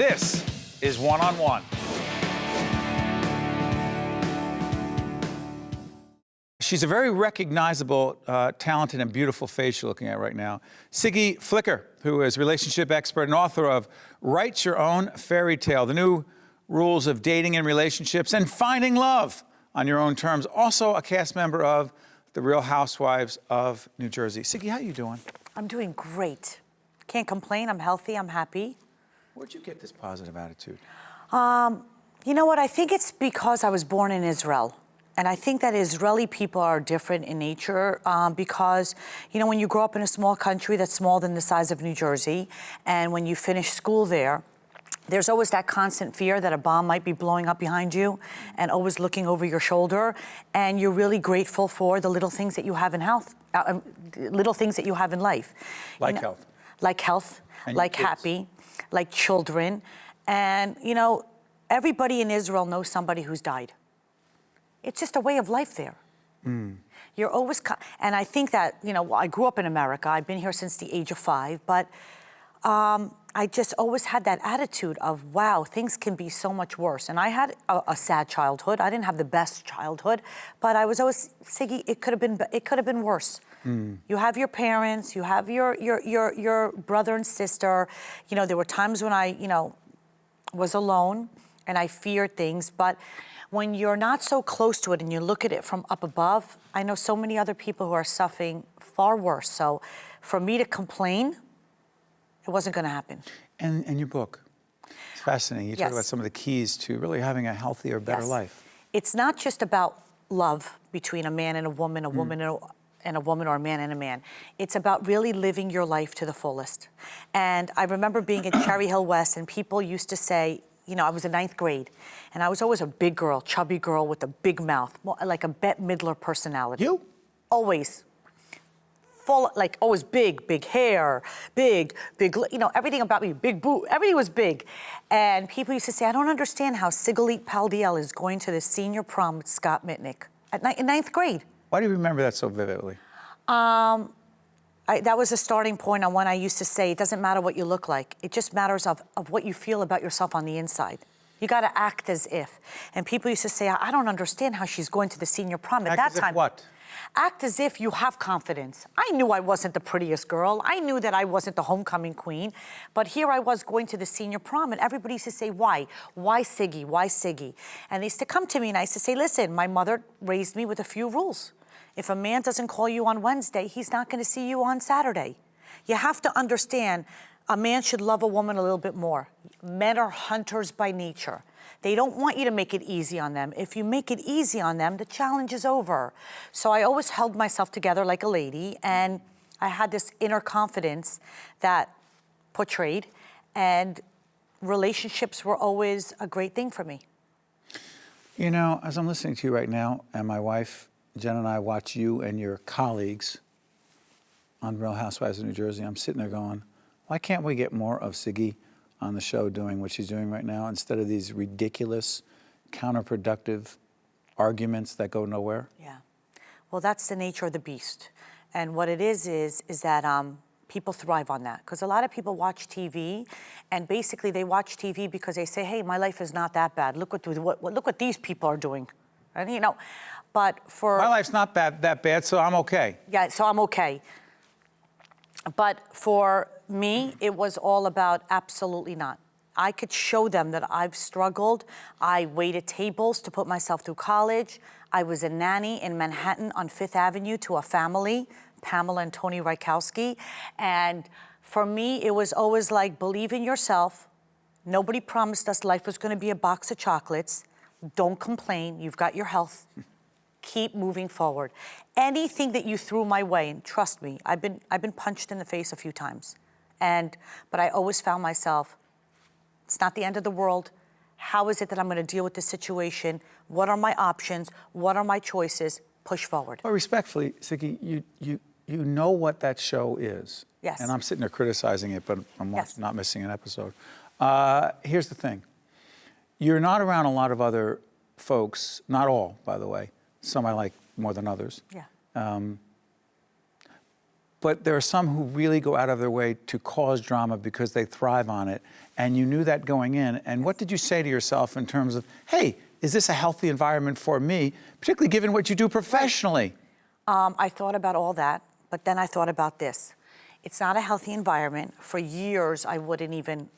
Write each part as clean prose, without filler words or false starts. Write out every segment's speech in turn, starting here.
This is One on One. She's a very recognizable, talented, and beautiful face you're looking at right now. Siggy Flicker, who is relationship expert and author of Your Own Fairytale, the new rules of dating and relationships and finding love on your own terms. Also a cast member of The Real Housewives of New Jersey. Siggy, how you doing? I'm doing great. Can't complain. I'm healthy. I'm happy. Where'd you get this positive attitude? You know what? I think it's because I was born in Israel. And I think that Israeli people are different in nature because, you know, when you grow up in a small country that's smaller than the size of New Jersey, and when you finish school there, there's always that constant fear that a bomb might be blowing up behind you and always looking over your shoulder. And you're really grateful for the little things that you have in health, little things that you have in life. Like you know, health. Like health, and like happy, like children. And, you know, everybody in Israel knows somebody who's died. It's just a way of life there. You're always, and I think that, you know, I grew up in America. I've been here since the age of 5, but I just always had that attitude of, wow, things can be so much worse. And I had a sad childhood. I didn't have the best childhood, but I was always, Siggy, it could have been worse. You have your parents, you have your brother and sister. You know, there were times when I, you know, was alone and I feared things, but when you're not so close to it and you look at it from up above, I know so many other people who are suffering far worse. So for me to complain, it wasn't going to happen. And your book, it's fascinating. You talk about some of the keys to really having a healthier, better life. It's not just about love between a man and a woman, and a woman, or a man and a man. It's about really living your life to the fullest. And I remember being at Cherry Hill West, and people used to say, you know, I was in 9th grade, and I was always a big girl, chubby girl with a big mouth, like a Bette Midler personality. You? Always. Full, like always big hair, big, you know, everything about me, big boot, everything was big. And people used to say, I don't understand how Siggy Flicker is going to the senior prom with Scott Mitnick in 9th grade. Why do you remember that so vividly? That was a starting point on when I used to say, it doesn't matter what you look like. It just matters of what you feel about yourself on the inside. You got to act as if. And people used to say, I don't understand how she's going to the senior prom. At that time, what? Act as if you have confidence. I knew I wasn't the prettiest girl. I knew that I wasn't the homecoming queen. But here I was going to the senior prom, and everybody used to say, why? Why Siggy? Why Siggy? And they used to come to me, and I used to say, listen, my mother raised me with a few rules. If a man doesn't call you on Wednesday, he's not going to see you on Saturday. You have to understand, a man should love a woman a little bit more. Men are hunters by nature. They don't want you to make it easy on them. If you make it easy on them, the challenge is over. So I always held myself together like a lady, and I had this inner confidence that portrayed, and relationships were always a great thing for me. You know, as I'm listening to you right now, and my wife, Jen, and I watch you and your colleagues on Real Housewives of New Jersey, I'm sitting there going, why can't we get more of Siggy on the show doing what she's doing right now instead of these ridiculous, counterproductive arguments that go nowhere? Yeah. Well, that's the nature of the beast. And what it is that people thrive on that. Because a lot of people watch TV, and basically they watch TV because they say, hey, my life is not that bad. Look what these people are doing. And, you know, but for... My life's not that bad, so I'm okay. Yeah, so I'm okay. But for me, it was all about absolutely not. I could show them that I've struggled. I waited tables to put myself through college. I was a nanny in Manhattan on 5th Avenue to a family, Pamela and Tony Rykowski. And for me, it was always like, believe in yourself. Nobody promised us life was going to be a box of chocolates. Don't complain. You've got your health. Keep moving forward. Anything that you threw my way, and trust me, I've been punched in the face a few times. But I always found myself, it's not the end of the world. How is it that I'm going to deal with this situation? What are my options? What are my choices? Push forward. Well, respectfully, Siggy, you know what that show is. Yes. And I'm sitting there criticizing it, but I'm not missing an episode. Here's the thing. You're not around a lot of other folks, not all, by the way. Some I like more than others. Yeah. but there are some who really go out of their way to cause drama because they thrive on it. And you knew that going in. And what did you say to yourself in terms of, hey, is this a healthy environment for me, particularly given what you do professionally? I thought about all that, but then I thought about this. It's not a healthy environment. For years, I wouldn't even,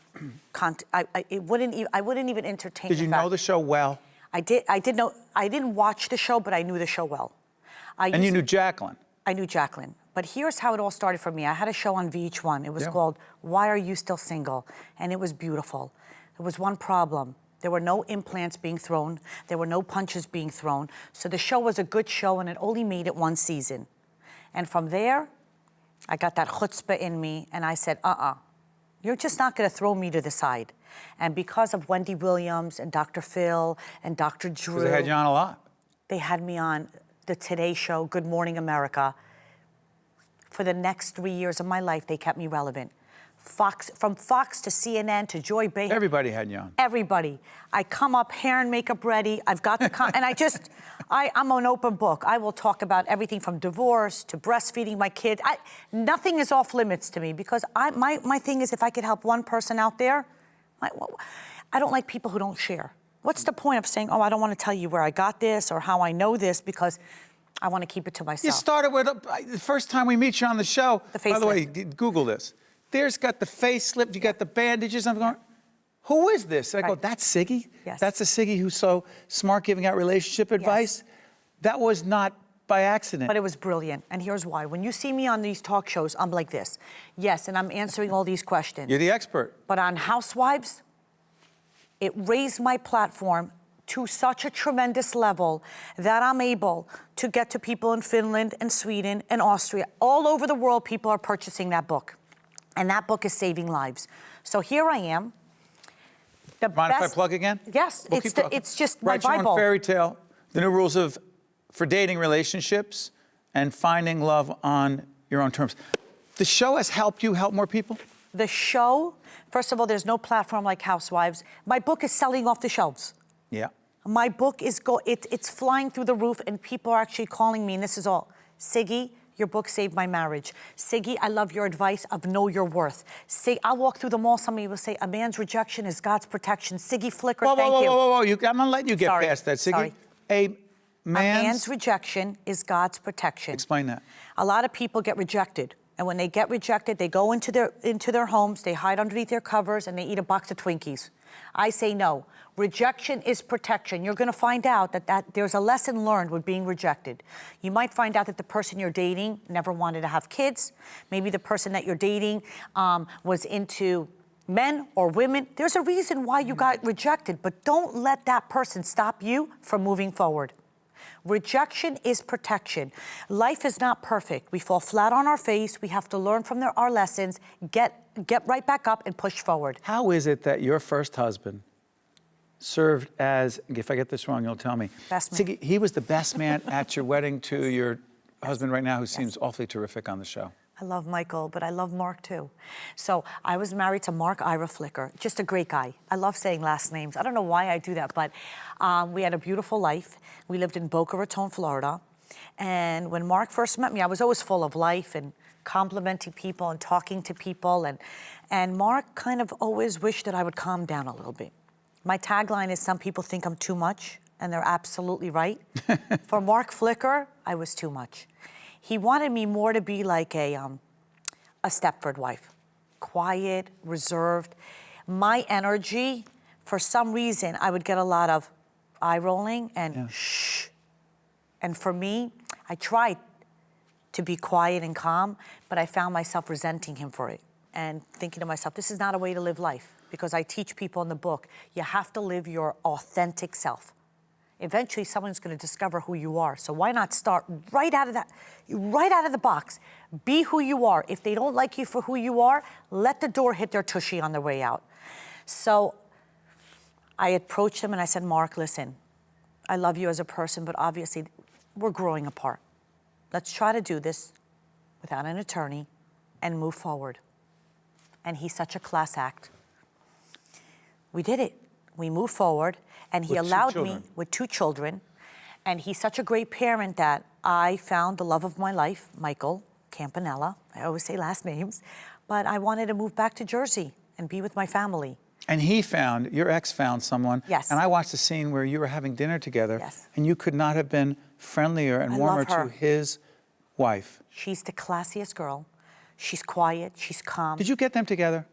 I wouldn't even entertain. Did you know the show well? I did know. I didn't watch the show, but I knew the show well. And you knew Jacqueline. I knew Jacqueline. But here's how it all started for me. I had a show on VH1. It was called Why Are You Still Single? And it was beautiful. There was one problem. There were no implants being thrown. There were no punches being thrown. So the show was a good show, and it only made it one season. And from there, I got that chutzpah in me, and I said, you're just not going to throw me to the side. And because of Wendy Williams and Dr. Phil and Dr. Drew. Because they had you on a lot. They had me on the Today Show, Good Morning America. For the next 3 years of my life, they kept me relevant. From Fox to CNN to Joy Behar. Everybody had you on. Everybody. I come up, hair and makeup ready. I've got the and I'm an open book. I will talk about everything from divorce to breastfeeding my kids. Nothing is off limits to me because my thing is if I could help one person out there, I don't like people who don't share. What's the point of saying, I don't want to tell you where I got this or how I know this because I want to keep it to myself. You started with, the first time we meet you on the show, by the way, Google this. There's got the facelift, you got the bandages. I'm going, who is this? And I go, that's Siggy? Yes. That's the Siggy who's so smart giving out relationship advice? Yes. That was not by accident. But it was brilliant, and here's why. When you see me on these talk shows, I'm like this. Yes, and I'm answering all these questions. You're the expert. But on Housewives, it raised my platform to such a tremendous level that I'm able to get to people in Finland and Sweden and Austria. All over the world, people are purchasing that book. And that book is saving lives. So here I am. Mind if I plug again? Yes, it's just my Write Your Own Bible. Fairytale, the new rules for dating relationships and finding love on your own terms. The show has helped you help more people? The show, first of all, there's no platform like Housewives. My book is selling off the shelves. Yeah. My book is it's flying through the roof, and people are actually calling me, and this is all. Siggy, your book saved my marriage. Siggy, I love your advice of know your worth. I'll walk through the mall, somebody will say, a man's rejection is God's protection. Siggy Flicker, thank you. Whoa. I'm not letting you get past that, Siggy. Sorry. A man's rejection is God's protection. Explain that. A lot of people get rejected. And when they get rejected, they go into their homes, they hide underneath their covers, and they eat a box of Twinkies. I say no. Rejection is protection. You're going to find out that there's a lesson learned with being rejected. You might find out that the person you're dating never wanted to have kids. Maybe the person that you're dating was into men or women. There's a reason why you got rejected, but don't let that person stop you from moving forward. Rejection is protection. Life is not perfect. We fall flat on our face. We have to learn from our lessons, get right back up and push forward. How is it that your first husband served as, if I get this wrong, you'll tell me. Best man. He was the best man at your wedding to your husband right now, who seems awfully terrific on the show. I love Michael, but I love Mark too. So I was married to Mark Flicker, just a great guy. I love saying last names. I don't know why I do that, but we had a beautiful life. We lived in Boca Raton, Florida. And when Mark first met me, I was always full of life and complimenting people and talking to people. And Mark kind of always wished that I would calm down a little bit. My tagline is, some people think I'm too much, and they're absolutely right. For Mark Flicker, I was too much. He wanted me more to be like a Stepford wife, quiet, reserved. My energy, for some reason, I would get a lot of eye rolling and shh. And for me, I tried to be quiet and calm, but I found myself resenting him for it and thinking to myself, this is not a way to live life, because I teach people in the book, you have to live your authentic self. Eventually, someone's going to discover who you are. So why not start right out of the box? Be who you are. If they don't like you for who you are, let the door hit their tushy on their way out. So I approached him and I said, Mark, listen, I love you as a person, but obviously we're growing apart. Let's try to do this without an attorney and move forward. And he's such a class act. We did it. We moved forward, and he allowed me with 2 children. And he's such a great parent that I found the love of my life, Michael, Campanella. I always say last names. But I wanted to move back to Jersey and be with my family. And your ex found someone. Yes. And I watched a scene where you were having dinner together. Yes. And you could not have been friendlier and warmer love her. to his wife. She's the classiest girl. She's quiet, she's calm. Did you get them together?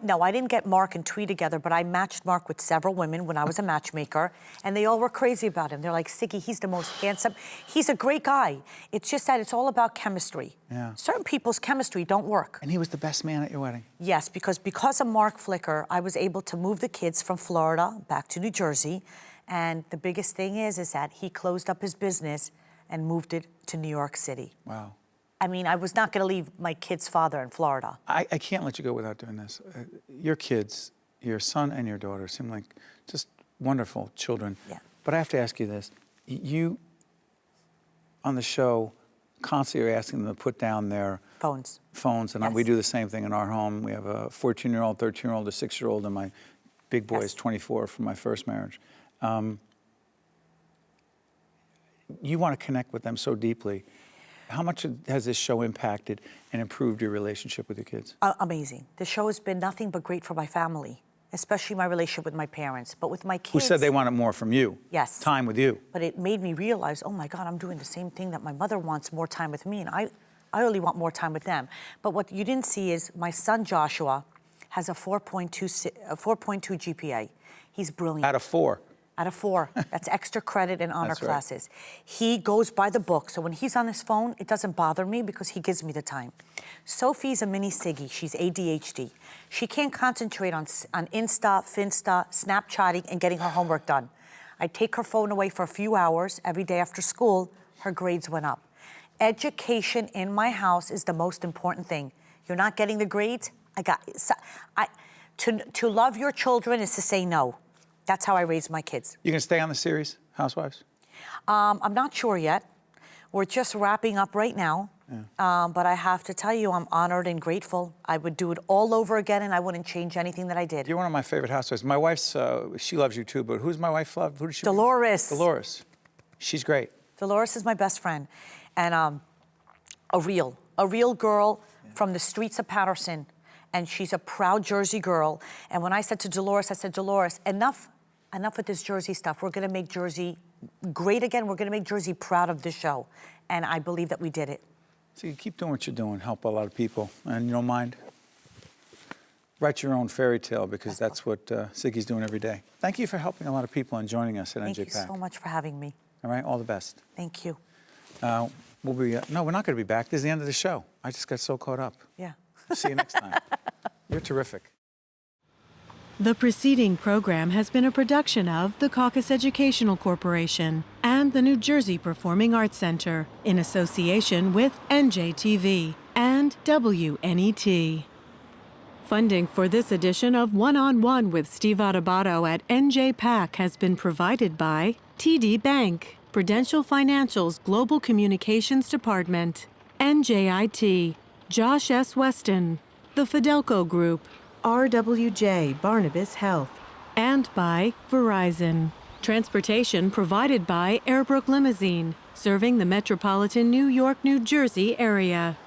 No, I didn't get Mark and Twee together, but I matched Mark with several women when I was a matchmaker, and they all were crazy about him. They're like, Siggy, he's the most handsome. He's a great guy. It's just that it's all about chemistry. Yeah. Certain people's chemistry don't work. And he was the best man at your wedding? Yes, because of Mark Flicker, I was able to move the kids from Florida back to New Jersey, and the biggest thing is that he closed up his business and moved it to New York City. Wow. I mean, I was not going to leave my kid's father in Florida. I can't let you go without doing this. Your kids, your son and your daughter, seem like just wonderful children. Yeah. But I have to ask you this. You, on the show, constantly are asking them to put down their Phones. And Yes. we do the same thing in our home. We have a 14-year-old, 13-year-old, a 6-year-old, and my big boy is 24 from my first marriage. You want to connect with them so deeply. How much has this show impacted and improved your relationship with your kids? Amazing. The show has been nothing but great for my family, especially my relationship with my parents. But with my kids... Who said they wanted more from you? Yes. Time with you. But it made me realize, oh my God, I'm doing the same thing that my mother wants, more time with me, and I only want more time with them. But what you didn't see is my son Joshua has a 4.2 GPA. He's brilliant. Out of 4. Out of 4. That's extra credit and honor That's right. classes. He goes by the book. So when he's on his phone, it doesn't bother me because he gives me the time. Sophie's a mini Siggy. She's ADHD. She can't concentrate on Insta, Finsta, Snapchatting, and getting her homework done. I take her phone away for a few hours every day after school. Her grades went up. Education in my house is the most important thing. You're not getting the grades? To love your children is to say no. That's how I raise my kids. You gonna stay on the series, Housewives? I'm not sure yet. We're just wrapping up right now. Yeah. But I have to tell you, I'm honored and grateful. I would do it all over again, and I wouldn't change anything that I did. You're one of my favorite housewives. My wife's, she loves you too, but who's my wife love? Who does she? Dolores. Dolores. She's great. Dolores is my best friend. And a real girl from the streets of Patterson. And she's a proud Jersey girl. And when I said to Dolores, I said, Dolores, enough with this Jersey stuff. We're gonna make Jersey great again. We're gonna make Jersey proud of this show. And I believe that we did it. So you keep doing what you're doing, help a lot of people. And you don't mind? Write your own fairy tale, because that's what Siggy's doing every day. Thank you for helping a lot of people and joining us at NJ Pack. Thank you so much for having me. All right, all the best. Thank you. We'll be, no, we're not gonna be back. This is the end of the show. I just got so caught up. Yeah. See you next time. You're terrific. The preceding program has been a production of the Caucus Educational Corporation and the New Jersey Performing Arts Center in association with NJTV and WNET. Funding for this edition of One-on-One with Steve Adubato at NJ Pack has been provided by TD Bank, Prudential Financial's Global Communications Department, NJIT, Josh S. Weston, the Fidelco Group, RWJ Barnabas Health, and by Verizon. Transportation provided by Airbrook Limousine, serving the metropolitan New York, New Jersey area.